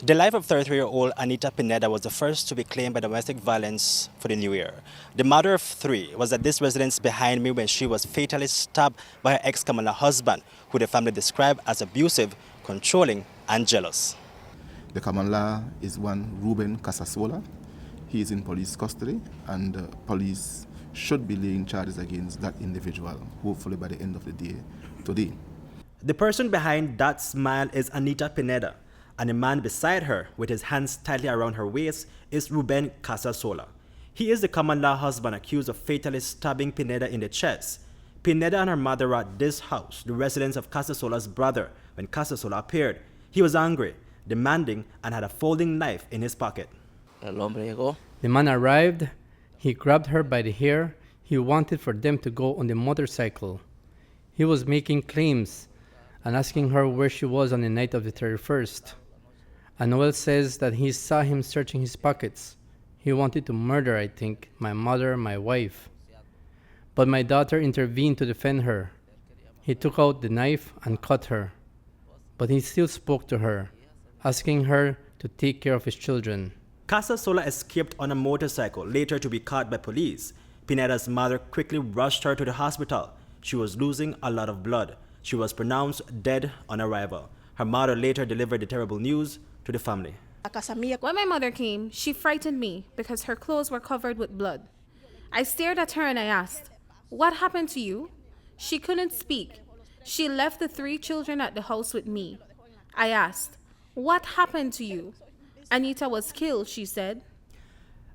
The life of 33-year-old Anita Pineda was the first to be claimed by domestic violence for the new year. The mother of three was at this residence behind me when she was fatally stabbed by her ex-common husband, who the family described as abusive, controlling, and jealous. The common law is one Ruben Casasola. He is in police custody, and police should be laying charges against that individual, hopefully by the end of the day today. The person behind that smile is Anita Pineda, and the man beside her, with his hands tightly around her waist, is Ruben Casasola. He is the common law husband accused of fatally stabbing Pineda in the chest. Pineda and her mother were at this house, the residence of Casasola's brother, when Casasola appeared. He was angry, demanding, and had a folding knife in his pocket. The man arrived. He grabbed her by the hair. He wanted for them to go on the motorcycle. He was making claims and asking her where she was on the night of the 31st. And Noel says that he saw him searching his pockets. He wanted to murder, I think, my mother, my wife. But my daughter intervened to defend her. He took out the knife and cut her. But he still spoke to her, asking her to take care of his children. Casasola escaped on a motorcycle, later to be caught by police. Pineda's mother quickly rushed her to the hospital. She was losing a lot of blood. She was pronounced dead on arrival. Her mother later delivered the terrible news to the family. When my mother came, she frightened me because her clothes were covered with blood. I stared at her and I asked, "What happened to you?" She couldn't speak. She left the 3 children at the house with me. I asked, "What happened to you?" "Anita was killed," she said.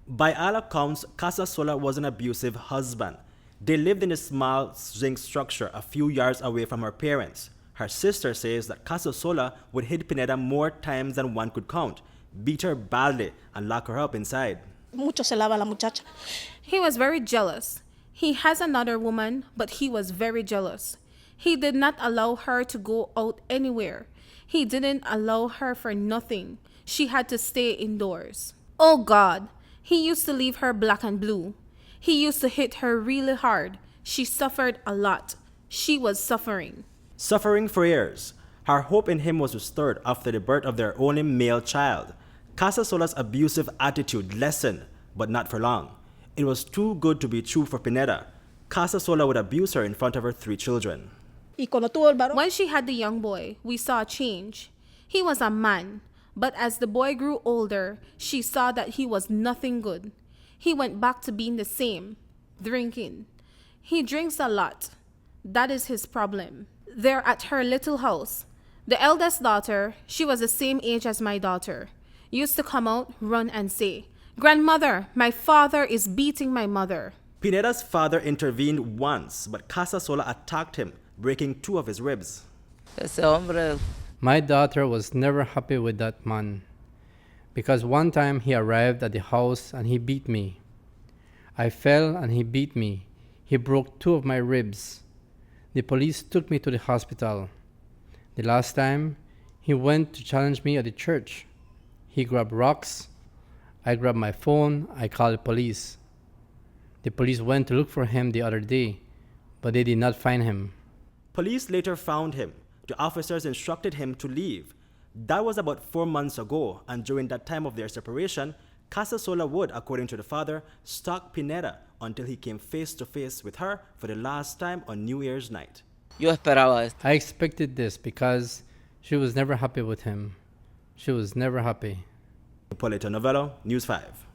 By all accounts, Casasola was an abusive husband. They lived in a small zinc structure a few yards away from her parents. Her sister says that Casasola would hit Pineda more times than one could count, beat her badly, and lock her up inside. He was very jealous. He has another woman, but he was very jealous. He did not allow her to go out anywhere. He didn't allow her for nothing. She had to stay indoors. Oh God, he used to leave her black and blue. He used to hit her really hard. She suffered a lot. She was suffering. Suffering for years, her hope in him was restored after the birth of their only male child. Casasola's abusive attitude lessened, but not for long. It was too good to be true for Pineda. Casasola would abuse her in front of her 3 children. When she had the young boy, we saw a change. He was a man, but as the boy grew older, she saw that he was nothing good. He went back to being the same, drinking. He drinks a lot. That is his problem. They're at her little house. The eldest daughter, she was the same age as my daughter, used to come out, run and say, "Grandmother, my father is beating my mother." Pineda's father intervened once, but Casasola attacked him, breaking 2 of his ribs. My daughter was never happy with that man, because one time he arrived at the house and he beat me. I fell and he beat me. He broke 2 of my ribs. The police took me to the hospital. The last time, he went to challenge me at the church. He grabbed rocks. I grabbed my phone. I called the police. The police went to look for him the other day, but they did not find him. Police later found him. The officers instructed him to leave. That was about 4 months ago, and during that time of their separation, Casasola would, according to the father, stalk Pineda until he came face to face with her for the last time on New Year's night. I expected this because she was never happy with him. She was never happy. Hipolito, Novelo, News 5.